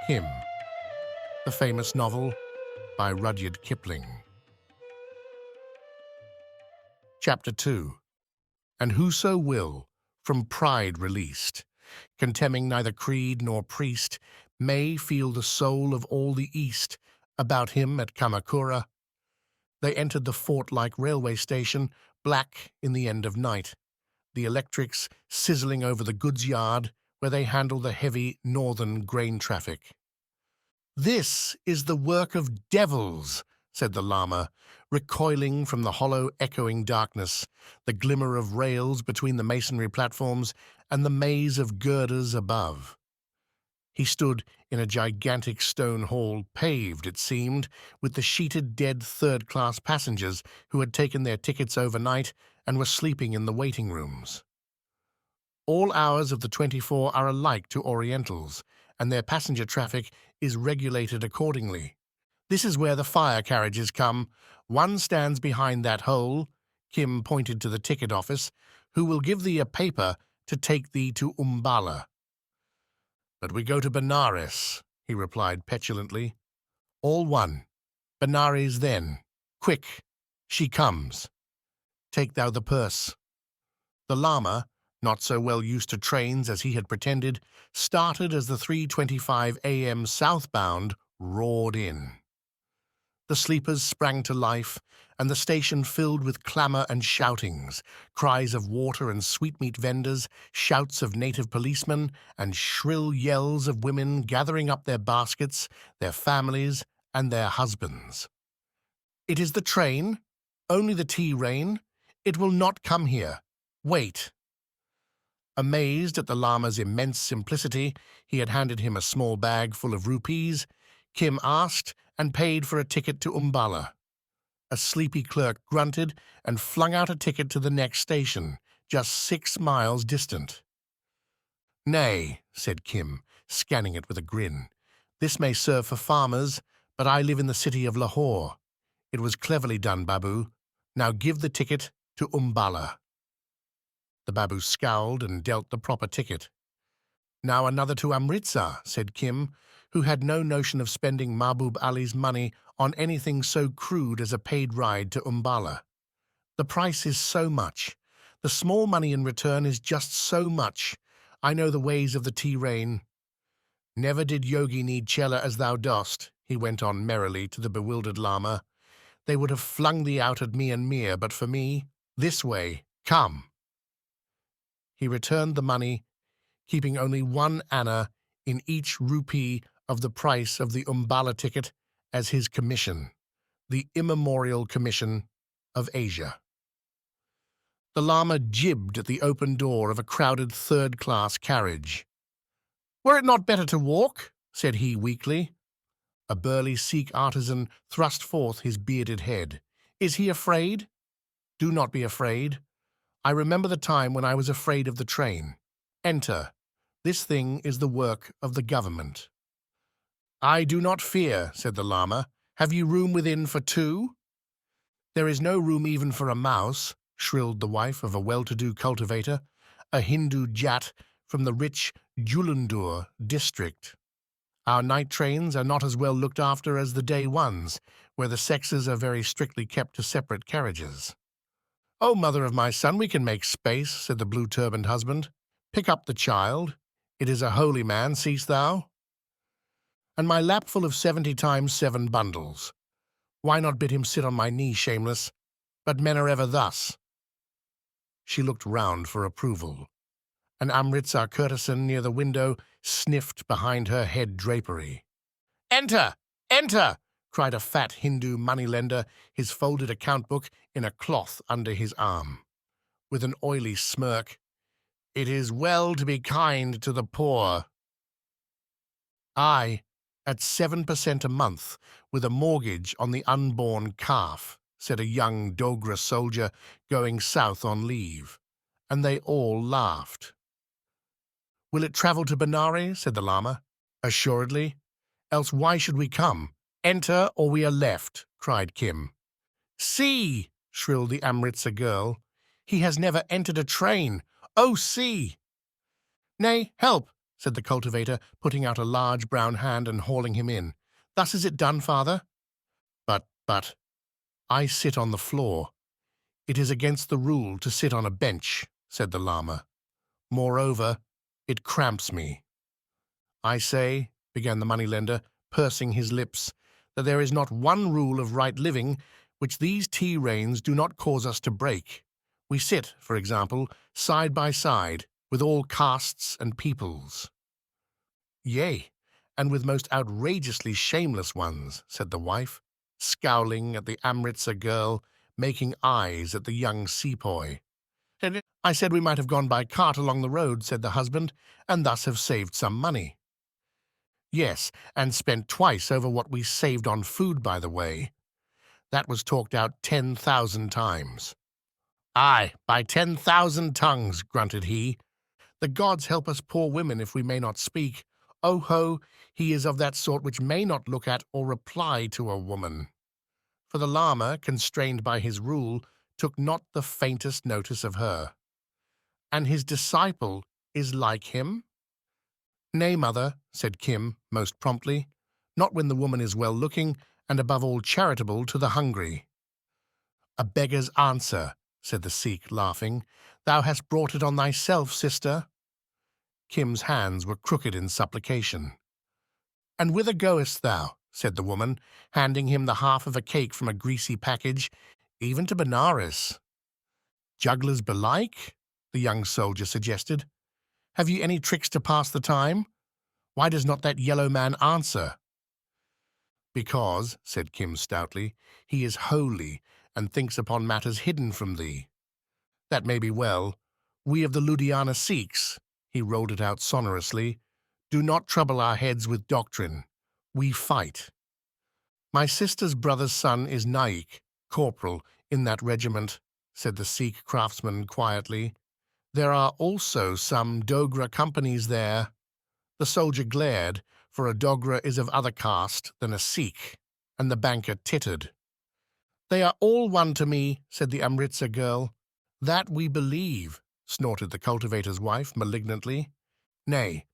Him, the famous novel by Rudyard Kipling. Chapter 2. And whoso will, from pride released, contemning neither creed nor priest, may feel the soul of all the East about him at Kamakura. They entered the fort-like railway station, black in the end of night, the electrics sizzling over the goods yard where they handle the heavy northern grain traffic. "This is the work of devils," said the lama, recoiling from the hollow, echoing darkness, the glimmer of rails between the masonry platforms and the maze of girders above. He stood in a gigantic stone hall, paved, it seemed, with the sheeted dead third-class passengers who had taken their tickets overnight and were sleeping in the waiting rooms. All hours of the 24 are alike to Orientals, and their passenger traffic is regulated accordingly. This is where the fire carriages come. One stands behind that hole, Kim pointed to the ticket office, who will give thee a paper to take thee to Umballa. "But we go to Benares," he replied petulantly. "All one. Benares then. Quick, she comes. Take thou the purse." The lama, not so well used to trains as he had pretended, started as the 3:25 a.m. southbound roared in. The sleepers sprang to life, and the station filled with clamour and shoutings, cries of water and sweetmeat vendors, shouts of native policemen, and shrill yells of women gathering up their baskets, their families, and their husbands. "It is the train, only the tea rain. It will not come here. Wait." Amazed at the lama's immense simplicity, he had handed him a small bag full of rupees. Kim asked and paid for a ticket to Umballa. A sleepy clerk grunted and flung out a ticket to the next station, just 6 miles distant. "Nay," said Kim, scanning it with a grin. "This may serve for farmers, but I live in the city of Lahore. It was cleverly done, Babu. Now give the ticket to Umballa." The Babu scowled and dealt the proper ticket. "Now another to Amritsar," said Kim, who had no notion of spending Mahbub Ali's money on anything so crude as a paid ride to Umballa. "The price is so much. The small money in return is just so much. I know the ways of the tea rain. Never did yogi need chela as thou dost," he went on merrily to the bewildered lama. "They would have flung thee out at Mian Mir, but for me, this way, come." He returned the money, keeping only 1 anna in each rupee of the price of the Umballa ticket as his commission, the immemorial commission of Asia. The lama jibbed at the open door of a crowded third-class carriage. "Were it not better to walk?" said he weakly. A burly Sikh artisan thrust forth his bearded head. "Is he afraid? Do not be afraid. I remember the time when I was afraid of the train. Enter. This thing is the work of the government." "I do not fear," said the lama. "Have you room within for 2? "There is no room even for a mouse," shrilled the wife of a well-to-do cultivator, a Hindu jat from the rich Julandur district. "Our night trains are not as well looked after as the day ones, where the sexes are very strictly kept to separate carriages." "Oh, mother of my son, we can make space," said the blue-turbaned husband. "Pick up the child. It is a holy man, seest thou? And my lap full of 70 times 7 bundles. Why not bid him sit on my knee, shameless? But men are ever thus." She looked round for approval. An Amritsar courtesan near the window sniffed behind her head drapery. "Enter! Enter!" cried a fat Hindu moneylender, his folded account-book in a cloth under his arm. With an oily smirk, "It is well to be kind to the poor." "Aye, at 7% a month, with a mortgage on the unborn calf," said a young Dogra soldier going south on leave, and they all laughed. "Will it travel to Benares?" said the lama. "Assuredly. Else why should we come? Enter, or we are left," cried Kim. "See!" shrilled the Amritsar girl. "He has never entered a train. Oh, see!" "Nay, help! said the cultivator, putting out a large brown hand and hauling him in. "Thus is it done, father?" But, I sit on the floor. It is against the rule to sit on a bench," said the lama. "Moreover, it cramps me." "I say," began the moneylender, pursing his lips, "that there is not one rule of right living which these tea reins do not cause us to break. We sit, for example, side by side, with all castes and peoples." "Yea, and with most outrageously shameless ones," said the wife, scowling at the Amritza girl, making eyes at the young sepoy. "I said we might have gone by cart along the road," said the husband, "and thus have saved some money." "Yes, and spent twice over what we saved on food, by the way. That was talked out 10,000 times." "Aye, by 10,000 tongues," grunted he. "The gods help us poor women if we may not speak. Oh ho, he is of that sort which may not look at or reply to a woman." For the lama, constrained by his rule, took not the faintest notice of her. "And his disciple is like him?" "Nay, mother," said Kim most promptly, "not when the woman is well-looking, and above all charitable to the hungry." "A beggar's answer," said the Sikh, laughing. "Thou hast brought it on thyself, sister." Kim's hands were crooked in supplication. "And whither goest thou?" said the woman, handing him the half of a cake from a greasy package. "Even to Benares." "Jugglers belike?" the young soldier suggested. "Have ye any tricks to pass the time? Why does not that yellow man answer?" "Because," said Kim stoutly, "he is holy and thinks upon matters hidden from thee." "That may be well. We of the Ludhiana Sikhs," he rolled it out sonorously, "do not trouble our heads with doctrine. We fight. My sister's brother's son is Naik, corporal, in that regiment," said the Sikh craftsman quietly. "There are also some Dogra companies there." The soldier glared, for a Dogra is of other caste than a Sikh, and the banker tittered. "They are all one to me," said the Amritza girl. "That we believe," snorted the cultivator's wife malignantly. "Nay,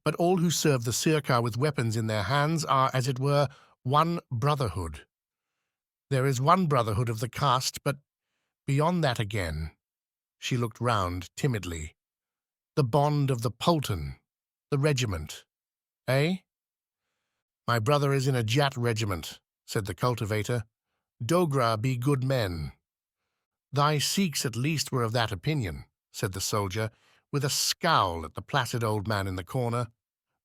but all who serve the Sirkar with weapons in their hands are, as it were, one brotherhood. There is one brotherhood of the caste, but beyond that again." She looked round timidly. "The bond of the Polton, the regiment, eh?" "My brother is in a Jat regiment," said the cultivator. "Dogra be good men." "Thy Sikhs at least were of that opinion," said the soldier, with a scowl at the placid old man in the corner.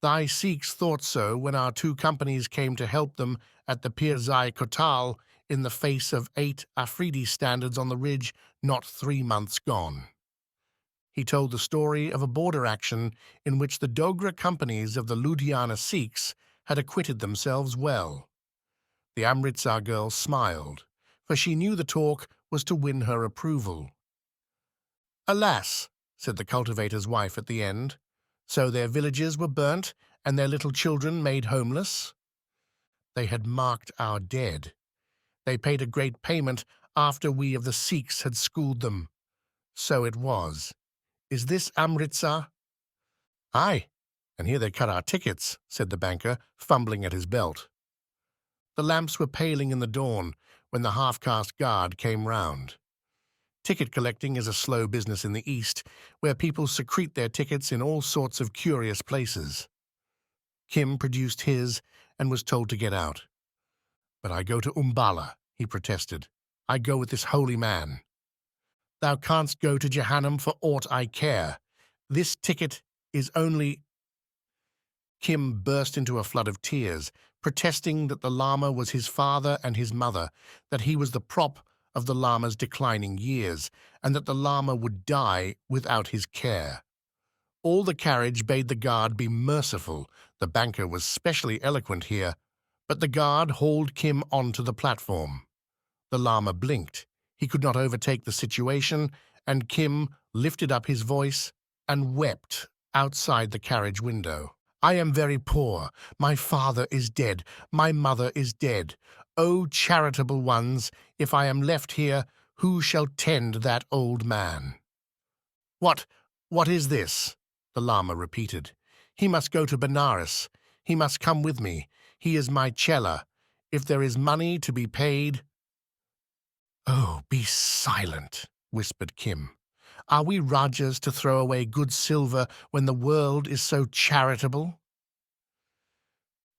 "Thy Sikhs thought so when our 2 companies came to help them at the Pirzai Kotal in the face of 8 Afridi standards on the ridge not 3 months gone." He told the story of a border action in which the Dogra companies of the Ludhiana Sikhs had acquitted themselves well. The Amritsar girl smiled, for she knew the talk was to win her approval. "Alas," said the cultivator's wife at the end, "so their villages were burnt and their little children made homeless?" "They had marked our dead. They paid a great payment after we of the Sikhs had schooled them. So it was. Is this Amritsar?" "Aye, and here they cut our tickets," said the banker, fumbling at his belt. The lamps were paling in the dawn when the half-caste guard came round. Ticket collecting is a slow business in the East, where people secrete their tickets in all sorts of curious places. Kim produced his and was told to get out. "But I go to Umballa," he protested. "I go with this holy man." "Thou canst go to Jehannam for aught I care. This ticket is only—" Kim burst into a flood of tears, protesting that the lama was his father and his mother, that he was the prop of the lama's declining years, and that the lama would die without his care. All the carriage bade the guard be merciful. The banker was specially eloquent here, but the guard hauled Kim onto the platform. The lama blinked. He could not overtake the situation, and Kim lifted up his voice and wept outside the carriage window. "I am very poor. My father is dead. My mother is dead. O charitable ones, if I am left here, who shall tend that old man?" What is this?" the lama repeated. He must go to Benares. He must come with me. He is my chela. If there is money to be paid—" "Oh, be silent," whispered Kim. "Are we Rajas to throw away good silver when the world is so charitable?"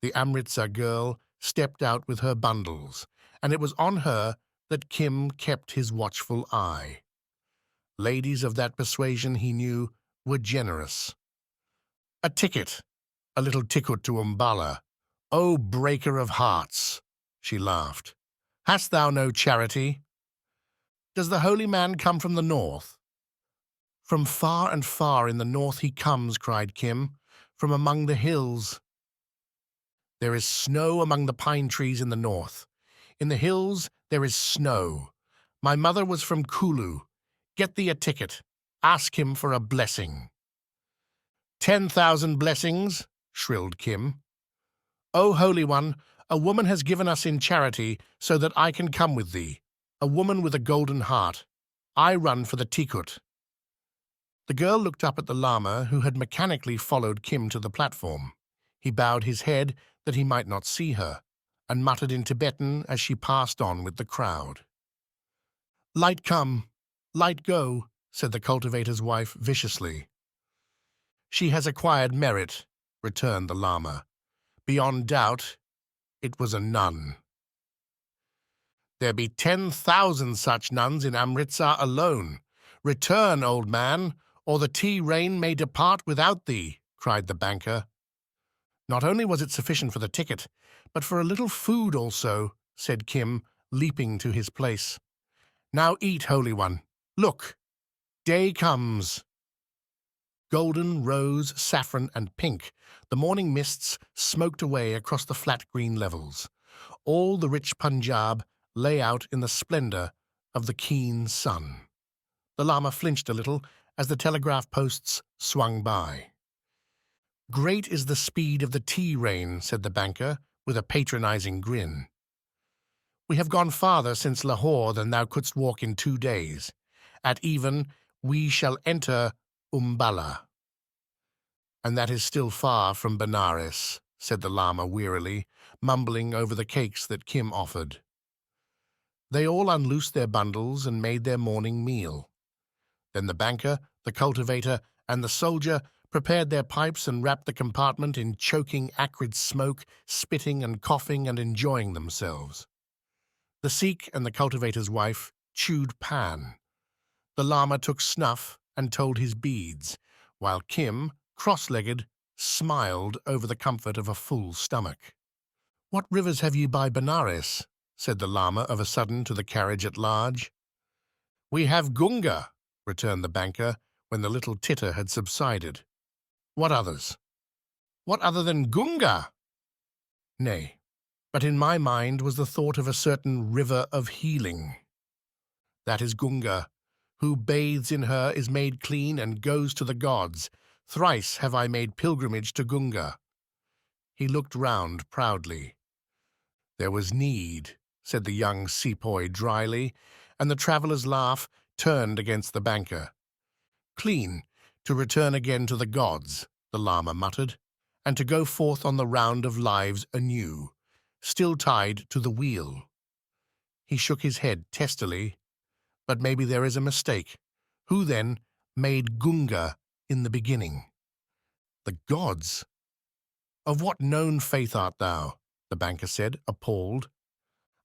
The Amritsar girl stepped out with her bundles, and it was on her that Kim kept his watchful eye. Ladies of that persuasion, he knew, were generous. "A ticket, a little ticket to Umballa. O breaker of hearts!" she laughed. "Hast thou no charity? Does the holy man come from the north?" "From far and far in the north he comes," cried Kim, "from among the hills. There is snow among the pine trees in the north. In the hills there is snow. My mother was from Kulu. Get thee a ticket. Ask him for a blessing." 10,000 blessings, shrilled Kim. "O Holy One, a woman has given us in charity so that I can come with thee. A woman with a golden heart. I run for the tikut." The girl looked up at the lama, who had mechanically followed Kim to the platform. He bowed his head that he might not see her, and muttered in Tibetan as she passed on with the crowd. "Light come, light go," said the cultivator's wife viciously. "She has acquired merit," returned the lama. "Beyond doubt, it was a nun." "There be 10,000 such nuns in Amritsar alone. Return, old man, or the tea rain may depart without thee," cried the banker. "Not only was it sufficient for the ticket, but for a little food also," said Kim, leaping to his place. "Now eat, Holy One. Look, day comes." Golden, rose, saffron, and pink, the morning mists smoked away across the flat green levels. All the rich Punjab lay out in the splendor of the keen sun. The lama flinched a little as the telegraph posts swung by. "Great is the speed of the tea rain," said the banker, with a patronizing grin. "We have gone farther since Lahore than thou couldst walk in 2 days. At even, we shall enter Umballa." "And that is still far from Benares," said the lama wearily, mumbling over the cakes that Kim offered. They all unloosed their bundles and made their morning meal. Then the banker, the cultivator, and the soldier prepared their pipes and wrapped the compartment in choking, acrid smoke, spitting and coughing and enjoying themselves. The Sikh and the cultivator's wife chewed pan. The lama took snuff and told his beads, while Kim, cross-legged, smiled over the comfort of a full stomach. "What rivers have ye by Benares?" said the lama of a sudden to the carriage at large. "We have Gunga," returned the banker, when the little titter had subsided. "What others?" "What other than Gunga?" "Nay, but in my mind was the thought of a certain river of healing. That is Gunga. Who bathes in her is made clean and goes to the gods. Thrice have I made pilgrimage to Gunga." He looked round proudly. "There was need," said the young sepoy dryly, and the traveller's laugh turned against the banker. "Clean, to return again to the gods," the lama muttered, "and to go forth on the round of lives anew, still tied to the wheel." He shook his head testily. "But maybe there is a mistake. Who, then, made Gunga in the beginning?" "The gods." "Of what known faith art thou?" the banker said, appalled.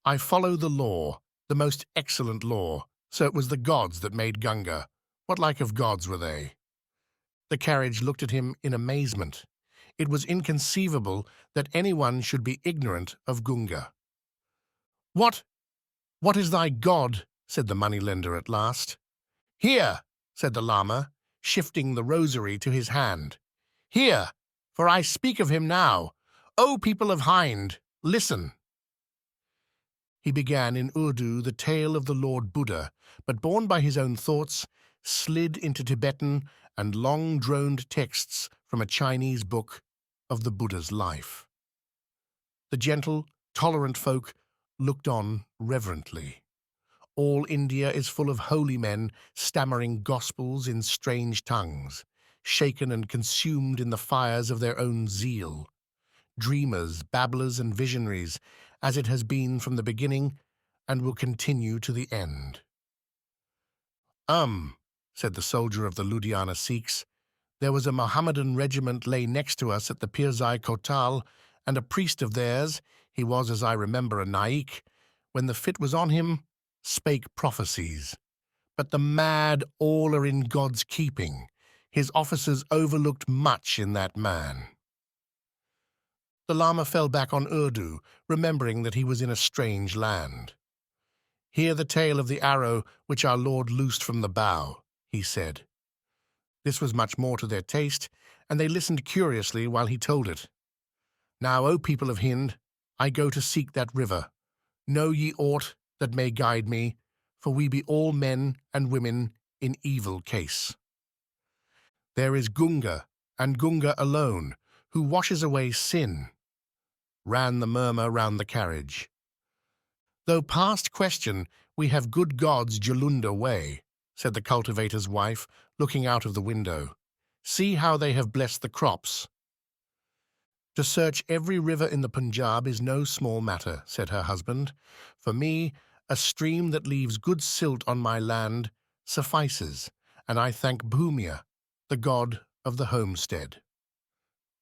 "I follow the law, the most excellent law. So it was the gods that made Gunga. What like of gods were they?" The carriage looked at him in amazement. It was inconceivable that anyone should be ignorant of Gunga. "What is thy god?" said the moneylender at last. "Here," said the lama, shifting the rosary to his hand. "Here, for I speak of him now. O people of Hind, listen." He began in Urdu the tale of the Lord Buddha, but borne by his own thoughts, slid into Tibetan and long-droned texts from a Chinese book of the Buddha's life. The gentle, tolerant folk looked on reverently. All India is full of holy men stammering gospels in strange tongues. shaken and consumed in the fires of their own zeal. Dreamers, babblers, and visionaries, as it has been from the beginning and will continue to the end. Said the soldier of the Ludhiana Sikhs, there was a Mohammedan regiment lay next to us at the Pirzai Kotal, and a priest of theirs, he was, as I remember, a Naik, when the fit was on him, spake prophecies. But the mad all are in God's keeping. His officers overlooked much in that man. The Lama fell back on Urdu, remembering that he was in a strange land. Hear the tale of the arrow which our Lord loosed from the bow, he said. This was much more to their taste, and they listened curiously while he told it. Now, O people of Hind, I go to seek that river. Know ye aught that may guide me, for we be all men and women in evil case. There is Gunga, and Gunga alone, who washes away sin, ran the murmur round the carriage. Though past question, we have good gods Julunda way, said the cultivator's wife, looking out of the window. See how they have blessed the crops. To search every river in the Punjab is no small matter, said her husband. For me, a stream that leaves good silt on my land suffices, and I thank Bhumia, the god of the homestead.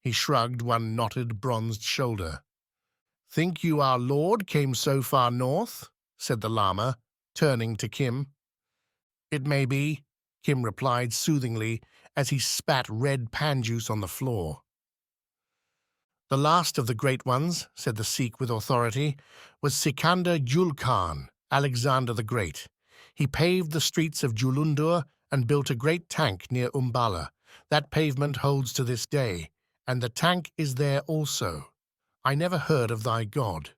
He shrugged one knotted, bronzed shoulder. Think you our Lord came so far north? Said the Lama, turning to Kim. It may be, Kim replied soothingly as he spat red pan juice on the floor. The last of the great ones, said the Sikh with authority, was Sikandar Jul Khan, Alexander the Great. He paved the streets of Julundur and built a great tank near Umballa. That pavement holds to this day, and the tank is there also. I never heard of thy god.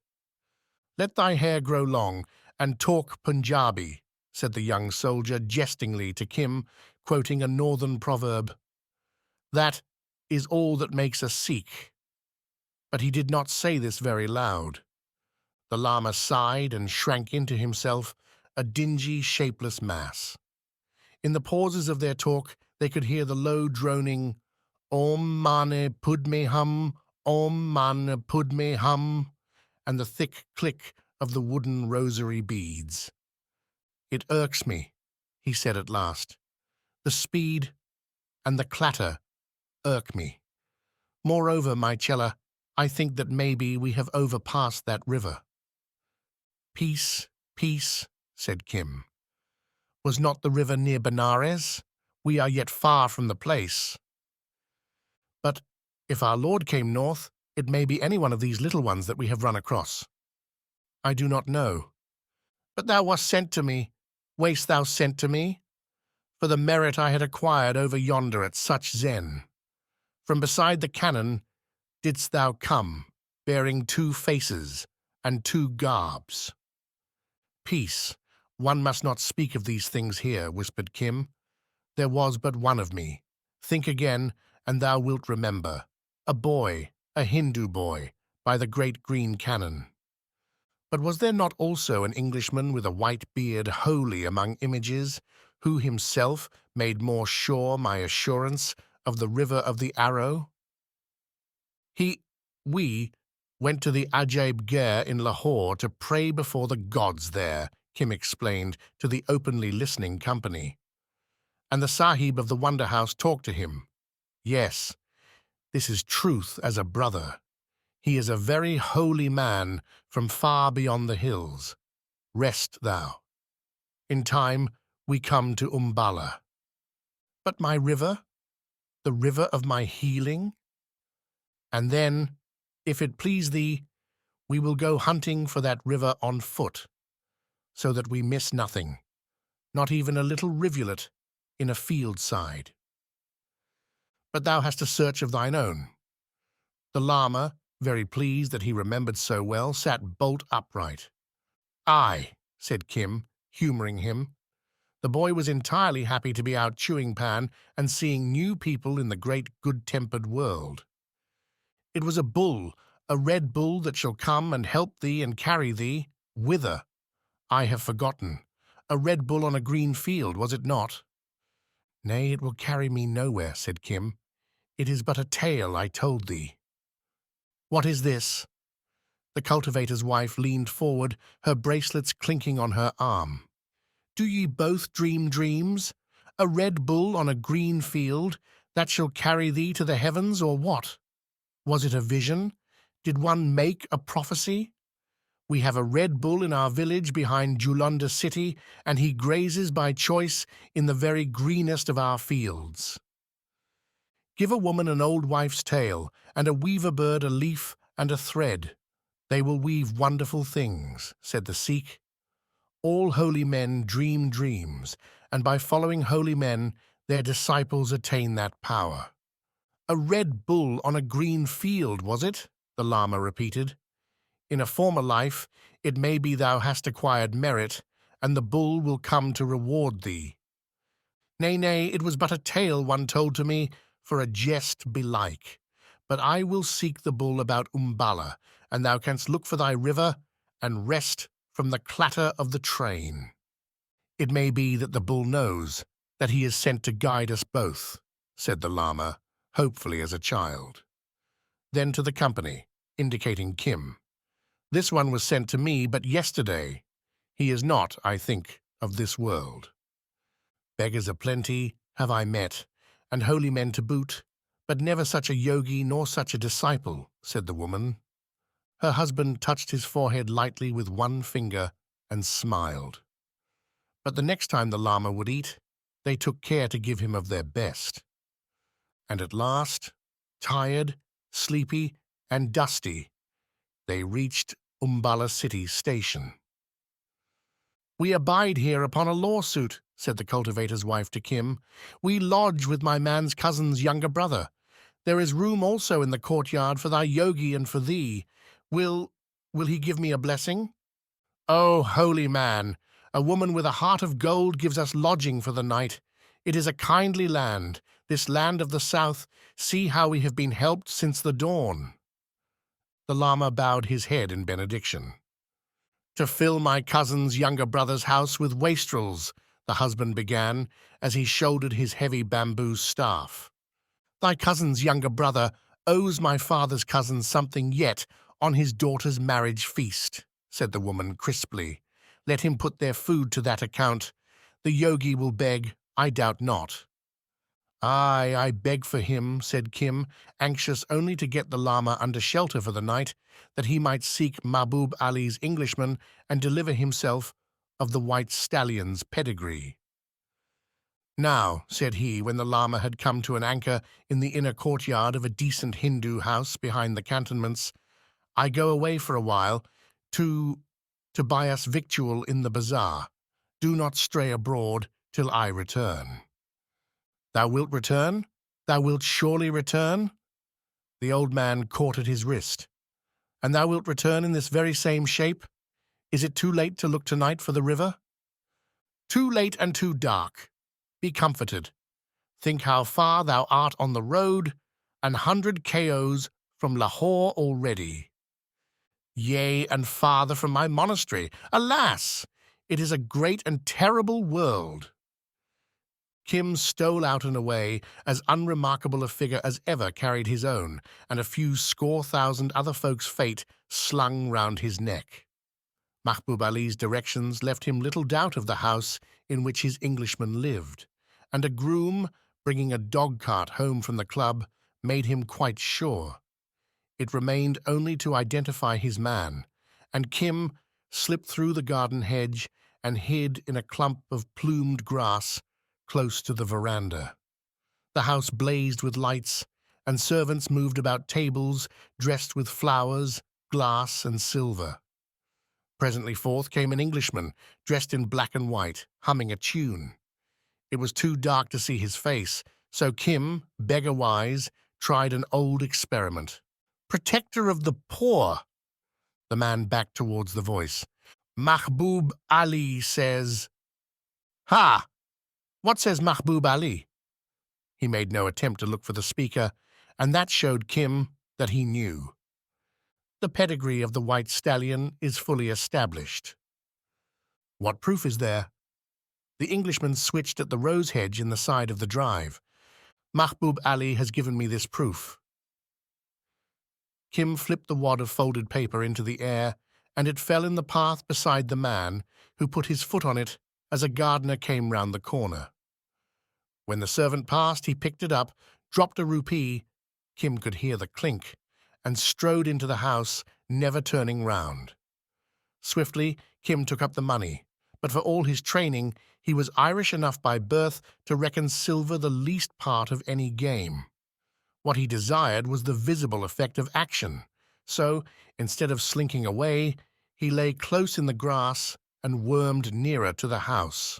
Let thy hair grow long and talk Punjabi, said the young soldier jestingly to Kim, quoting a northern proverb. That is all that makes a Sikh. But he did not say this very loud. The Lama sighed and shrank into himself, a dingy, shapeless mass. In the pauses of their talk, they could hear the low droning, Om Mane Pudme Hum, Om Mane Pudme Hum, and the thick click of the wooden rosary beads. It irks me, he said at last. The speed and the clatter irk me. Moreover, my Chela, I think that maybe we have overpassed that river. Peace, peace, said Kim. Was not the river near Benares? We are yet far from the place. But if our Lord came north, it may be any one of these little ones that we have run across. I do not know. But thou wast sent to me. Wast thou sent to me? For the merit I had acquired over yonder at such zen. From beside the cannon didst thou come, bearing two faces and two garbs. Peace, one must not speak of these things here, whispered Kim. There was but one of me. Think again, and thou wilt remember. A boy, a Hindu boy, by the great green cannon. But was there not also an Englishman with a white beard holy among images, who himself made more sure my assurance of the river of the arrow? We went to the Ajaib Gher in Lahore to pray before the gods there, Kim explained to the openly listening company. And the Sahib of the Wonder House talked to him. Yes, this is truth as a brother. He is a very holy man from far beyond the hills. Rest thou. In time we come to Umballa. But my river? The river of my healing? And then, if it please thee, we will go hunting for that river on foot, so that we miss nothing, not even a little rivulet in a field side. But thou hast a search of thine own. The Lama, very pleased that he remembered so well, sat bolt upright. Aye, said Kim, humouring him. The boy was entirely happy to be out chewing pan and seeing new people in the great good-tempered world. It was a bull, a red bull that shall come and help thee and carry thee. Whither? I have forgotten. A red bull on a green field, was it not? Nay, it will carry me nowhere, said Kim. It is but a tale I told thee. What is this? The cultivator's wife leaned forward, her bracelets clinking on her arm. Do ye both dream dreams? A red bull on a green field, that shall carry thee to the heavens, or what? Was it a vision? Did one make a prophecy? We have a red bull in our village behind Julunda city, and he grazes by choice in the very greenest of our fields. Give a woman an old wife's tale, and a weaver bird a leaf and a thread. They will weave wonderful things, said the Sikh. All holy men dream dreams, and by following holy men, their disciples attain that power. A red bull on a green field, was it? The Lama repeated. In a former life, it may be thou hast acquired merit, and the bull will come to reward thee. Nay, nay, it was but a tale one told to me, for a jest belike. But I will seek the bull about Umballa, and thou canst look for thy river, and rest from the clatter of the train. It may be that the bull knows that he is sent to guide us both, said the Lama, hopefully as a child. Then to the company, indicating Kim. This one was sent to me but yesterday. He is not, I think, of this world. Beggars aplenty have I met, and holy men to boot, but never such a yogi nor such a disciple, said the woman. Her husband touched his forehead lightly with one finger and smiled. But the next time the Lama would eat, they took care to give him of their best. And at last, tired, sleepy, and dusty, they reached Umballa City Station. We abide here upon a lawsuit, said the cultivator's wife to Kim. We lodge with my man's cousin's younger brother. There is room also in the courtyard for thy yogi and for thee. Will he give me a blessing? Oh, holy man, a woman with a heart of gold gives us lodging for the night. It is a kindly land, this land of the south. See how we have been helped since the dawn. The Lama bowed his head in benediction. To fill my cousin's younger brother's house with wastrels, the husband began, as he shouldered his heavy bamboo staff. Thy cousin's younger brother owes my father's cousin something yet on his daughter's marriage feast, said the woman crisply. Let him put their food to that account. The yogi will beg, I doubt not. Aye, I beg for him, said Kim, anxious only to get the Lama under shelter for the night, that he might seek Mahbub Ali's Englishman and deliver himself of the white stallion's pedigree. Now, said he, when the Lama had come to an anchor in the inner courtyard of a decent Hindu house behind the cantonments, I go away for a while to buy us victual in the bazaar. Do not stray abroad till I return. Thou wilt return? Thou wilt surely return? The old man caught at his wrist. And thou wilt return in this very same shape? Is it too late to look tonight for the river? Too late and too dark. Be comforted. Think how far thou art on the road, 100 KOs from Lahore already. Yea, and farther from my monastery. Alas! It is a great and terrible world. Kim stole out and away, as unremarkable a figure as ever carried his own, and a few score thousand other folks' fate slung round his neck. Mahbub Ali's directions left him little doubt of the house in which his Englishman lived, and a groom, bringing a dog-cart home from the club, made him quite sure. It remained only to identify his man, and Kim slipped through the garden hedge and hid in a clump of plumed grass close to the veranda. The house blazed with lights, and servants moved about tables dressed with flowers, glass, and silver. Presently forth came an Englishman, dressed in black and white, humming a tune. It was too dark to see his face, so Kim, beggar-wise, tried an old experiment. Protector of the poor. The man backed towards the voice. Mahbub Ali says... Ha! What says Mahbub Ali? He made no attempt to look for the speaker, and that showed Kim that he knew. The pedigree of the white stallion is fully established. What proof is there? The Englishman switched at the rose hedge in the side of the drive. Mahbub Ali has given me this proof. Kim flipped the wad of folded paper into the air, and it fell in the path beside the man, who put his foot on it as a gardener came round the corner. When the servant passed, he picked it up, dropped a rupee, Kim could hear the clink, and strode into the house, never turning round. Swiftly, Kim took up the money, but for all his training, he was Irish enough by birth to reckon silver the least part of any game. What he desired was the visible effect of action, so, instead of slinking away, he lay close in the grass and wormed nearer to the house.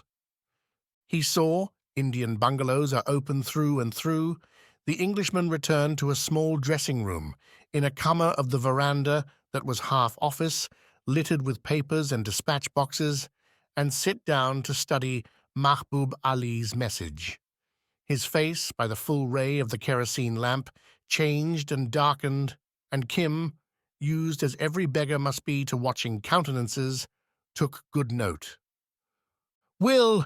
He saw Indian bungalows are open through and through. The Englishman returned to a small dressing room in a corner of the veranda that was half office, littered with papers and dispatch boxes, and sit down to study Mahbub Ali's message. His face, by the full ray of the kerosene lamp, changed and darkened, and Kim, used as every beggar must be to watching countenances, took good note. Will,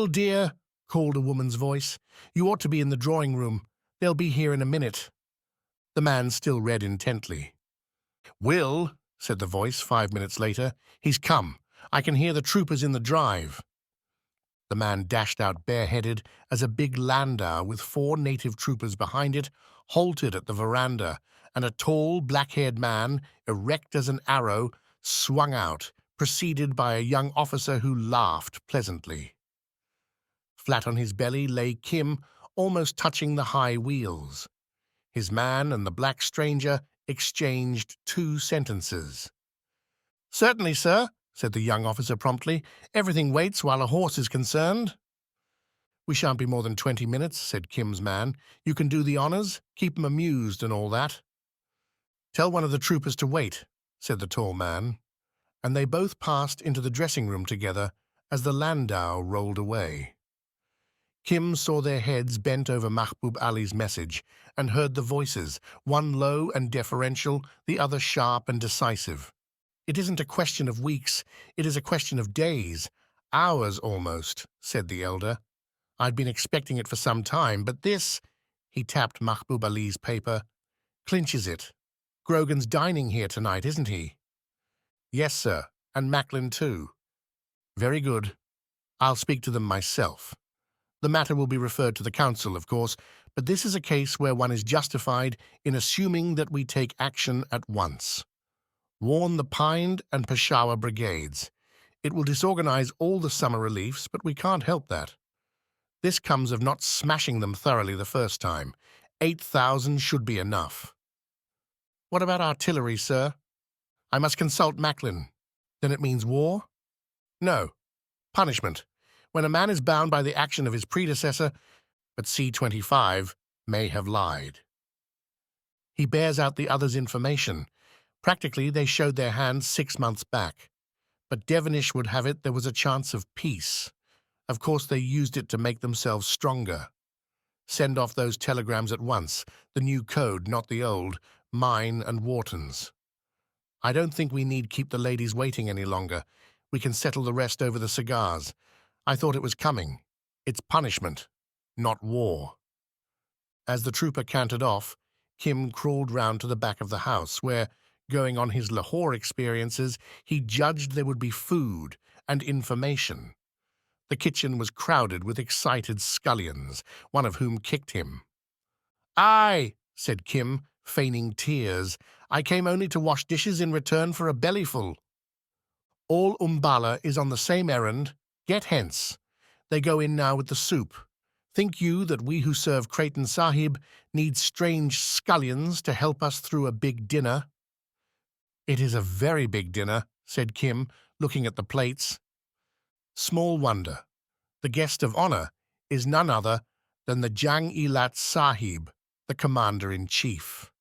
dear," called a woman's voice. "You ought to be in the drawing-room. They'll be here in a minute." The man still read intently. "Will," said the voice 5 minutes later. "He's come. I can hear the troopers in the drive." The man dashed out bareheaded as a big landau with 4 native troopers behind it halted at the veranda, and a tall, black-haired man, erect as an arrow, swung out, preceded by a young officer who laughed pleasantly. Flat on his belly lay Kim, almost touching the high wheels. His man and the black stranger exchanged 2 sentences. "Certainly, sir," said the young officer promptly. "Everything waits while a horse is concerned." "We shan't be more than 20 minutes," said Kim's man. "You can do the honours, keep 'em amused and all that." "Tell one of the troopers to wait," said the tall man, and they both passed into the dressing-room together as the landau rolled away. Kim saw their heads bent over Mahbub Ali's message and heard the voices, one low and deferential, the other sharp and decisive. "It isn't a question of weeks, it is a question of days, hours almost," said the elder. "I'd been expecting it for some time, but this," he tapped Mahbub Ali's paper, "clinches it. Grogan's dining here tonight, isn't he?" "Yes, sir, and Macklin too." "Very good. I'll speak to them myself. The matter will be referred to the council, of course, but this is a case where one is justified in assuming that we take action at once. Warn the Pind and Peshawar brigades. It will disorganize all the summer reliefs, but we can't help that. This comes of not smashing them thoroughly the first time. 8,000 should be enough." "What about artillery, sir?" "I must consult Macklin." "Then it means war?" "No. Punishment. When a man is bound by the action of his predecessor, but C-25 may have lied. He bears out the other's information. Practically, they showed their hands 6 months back. But Devonish would have it there was a chance of peace. Of course, they used it to make themselves stronger. Send off those telegrams at once, the new code, not the old, mine and Wharton's. I don't think we need keep the ladies waiting any longer. We can settle the rest over the cigars. I thought it was coming. It's punishment, not war." As the trooper cantered off, Kim crawled round to the back of the house, where, going on his Lahore experiences, he judged there would be food and information. The kitchen was crowded with excited scullions, one of whom kicked him. "Aye," said Kim, feigning tears. "I came only to wash dishes in return for a bellyful." "All Umballa is on the same errand. Get hence. They go in now with the soup. Think you that we who serve Creighton Sahib need strange scullions to help us through a big dinner?" "It is a very big dinner," said Kim, looking at the plates. "Small wonder. The guest of honour is none other than the Jang-e-Lat Sahib, the commander-in-chief."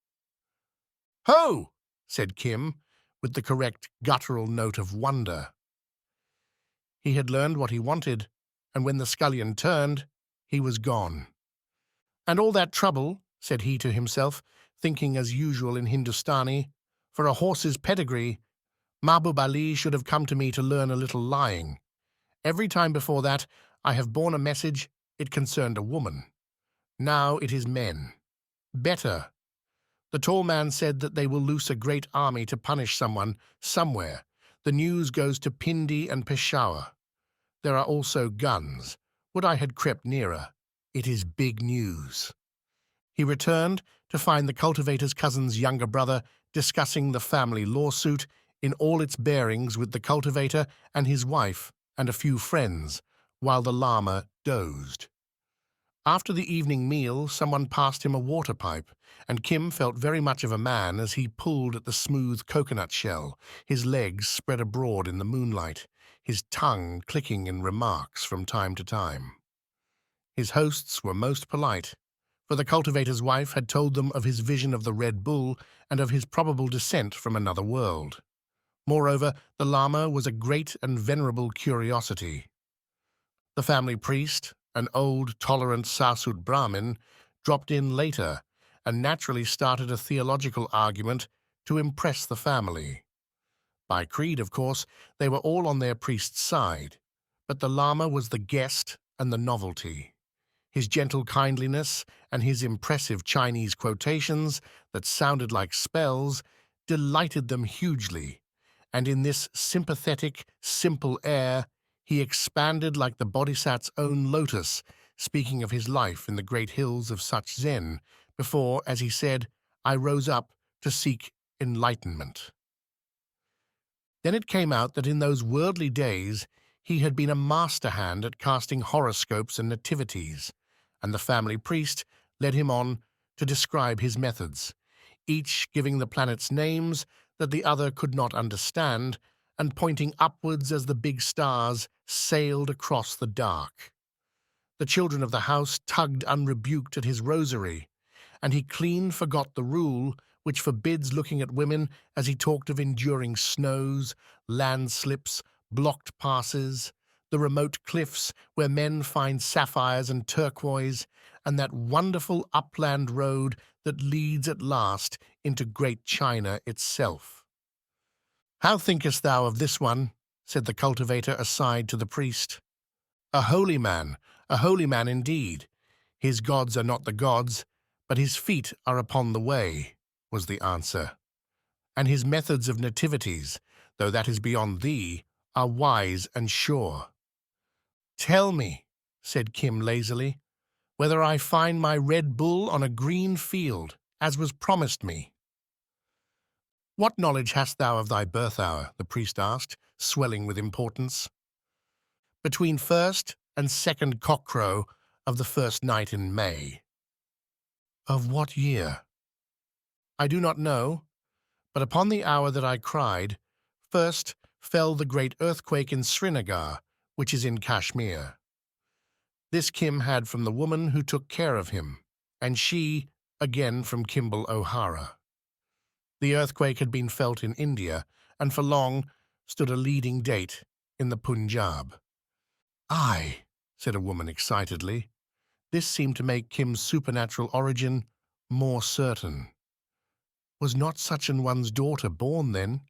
"Ho!" said Kim, with the correct guttural note of wonder. He had learned what he wanted, and when the scullion turned, he was gone. "And all that trouble," said he to himself, thinking as usual in Hindustani, "for a horse's pedigree. Mahbub Ali should have come to me to learn a little lying. Every time before that I have borne a message, it concerned a woman. Now it is men. Better. The tall man said that they will loose a great army to punish someone, somewhere. The news goes to Pindi and Peshawar. There are also guns. Would I had crept nearer. It is big news. He returned to find the cultivator's cousin's younger brother discussing the family lawsuit in all its bearings with the cultivator and his wife and a few friends, while the lama dozed. After the evening meal, someone passed him a water pipe, and Kim felt very much of a man as he pulled at the smooth coconut shell, his legs spread abroad in the moonlight, his tongue clicking in remarks from time to time. His hosts were most polite, for the cultivator's wife had told them of his vision of the Red Bull and of his probable descent from another world. Moreover, the lama was a great and venerable curiosity. The family priest, an old, tolerant Sasut Brahmin, dropped in later and naturally started a theological argument to impress the family. By creed, of course, they were all on their priest's side, but the lama was the guest and the novelty. His gentle kindliness and his impressive Chinese quotations that sounded like spells delighted them hugely, and in this sympathetic, simple air he expanded like the Bodhisattva's own lotus, speaking of his life in the great hills of such Zen, before, as he said, I rose up to seek enlightenment. Then it came out that in those worldly days he had been a master hand at casting horoscopes and nativities, and the family priest led him on to describe his methods, each giving the planets names that the other could not understand, and pointing upwards as the big stars sailed across the dark. The children of the house tugged unrebuked at his rosary, and he clean forgot the rule which forbids looking at women as he talked of enduring snows, landslips, blocked passes, the remote cliffs where men find sapphires and turquoise, and that wonderful upland road that leads at last into Great China itself. How thinkest thou of this one? Said the cultivator aside to the priest. A holy man indeed. His gods are not the gods, but his feet are upon the way, was the answer. And his methods of nativities, though that is beyond thee, are wise and sure. Tell me, said Kim lazily, whether I find my Red Bull on a green field, as was promised me. What knowledge hast thou of thy birth hour? The priest asked, swelling with importance. Between first and second cockcrow of the first night in May. Of what year? I do not know, but upon the hour that I cried, first fell the great earthquake in Srinagar, which is in Kashmir. This Kim had from the woman who took care of him, and she, again from Kimball O'Hara. The earthquake had been felt in India, and for long stood a leading date in the Punjab. Aye, said a woman excitedly. This seemed to make Kim's supernatural origin more certain. Was not such an one's daughter born then?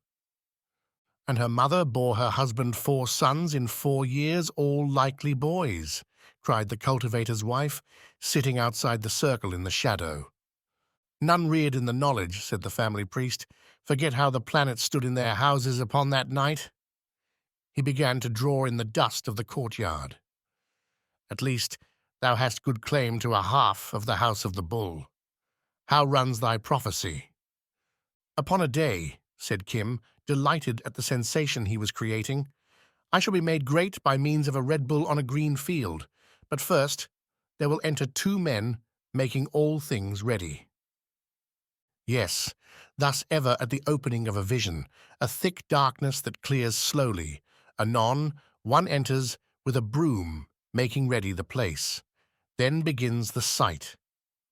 And her mother bore her husband 4 sons in 4 years, all likely boys, cried the cultivator's wife, sitting outside the circle in the shadow. None reared in the knowledge, said the family priest, forget how the planets stood in their houses upon that night. He began to draw in the dust of the courtyard. At least thou hast good claim to a half of the house of the bull. How runs thy prophecy? Upon a day, said Kim, delighted at the sensation he was creating, I shall be made great by means of a Red Bull on a green field, but first there will enter 2 men making all things ready. Yes, thus ever at the opening of a vision, a thick darkness that clears slowly. Anon, one enters with a broom, making ready the place. Then begins the sight.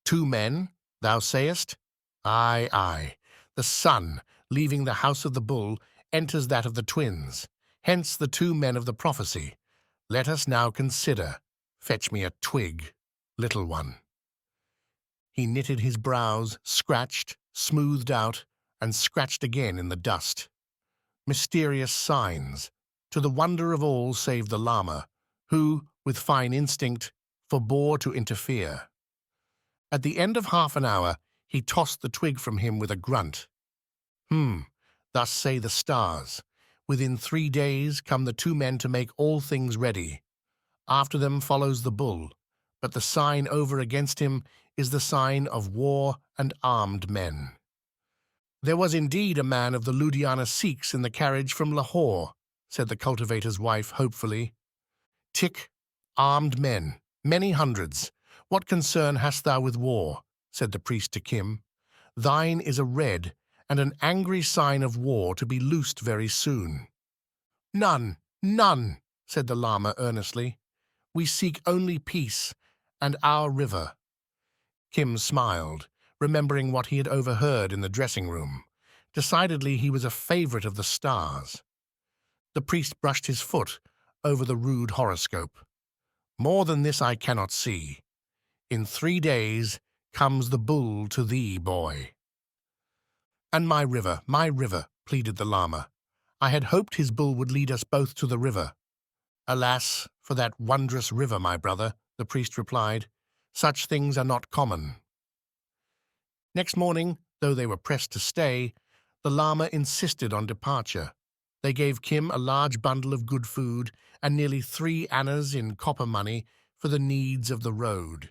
2 men, thou sayest? Aye, aye. The sun, leaving the house of the bull, enters that of the twins. Hence the 2 men of the prophecy. Let us now consider. Fetch me a twig, little one. He knitted his brows, scratched, smoothed out, and scratched again in the dust. Mysterious signs, to the wonder of all save the lama, who, with fine instinct, forbore to interfere. At the end of half an hour, he tossed the twig from him with a grunt. Thus say the stars. Within 3 days come the 2 men to make all things ready. After them follows the bull, but the sign over against him is the sign of war and armed men. There was indeed a man of the Ludhiana Sikhs in the carriage from Lahore, said the cultivator's wife hopefully. Tick, armed men, many hundreds. What concern hast thou with war? Said the priest to Kim. Thine is a red and an angry sign of war to be loosed very soon. None, none, said the lama earnestly. We seek only peace and our river. Kim smiled, remembering what he had overheard in the dressing room. Decidedly he was a favorite of the stars. The priest brushed his foot over the rude horoscope. More than this I cannot see. In 3 days comes the bull to thee, boy. And my river, pleaded the lama. I had hoped his bull would lead us both to the river. Alas, for that wondrous river, my brother, the priest replied. Such things are not common. Next morning, though they were pressed to stay, the lama insisted on departure. They gave Kim a large bundle of good food and nearly 3 annas in copper money for the needs of the road,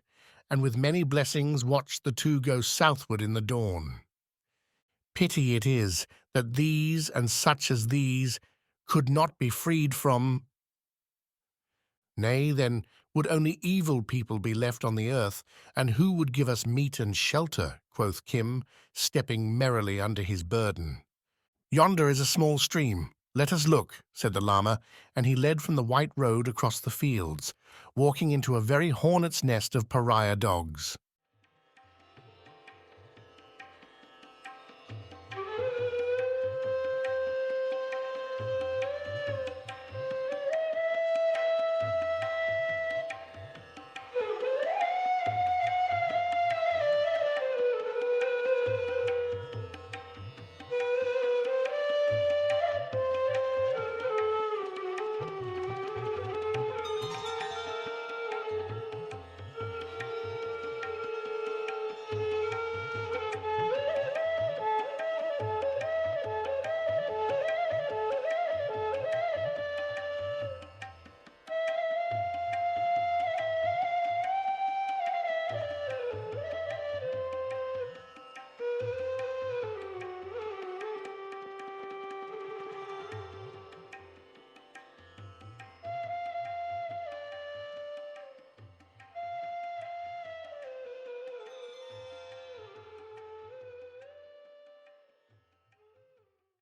and with many blessings watched the 2 go southward in the dawn. Pity it is that these and such as these could not be freed from. Nay, then would only evil people be left on the earth, and who would give us meat and shelter, quoth Kim, stepping merrily under his burden. Yonder is a small stream. Let us look, said the lama, and he led from the white road across the fields, walking into a very hornet's nest of pariah dogs.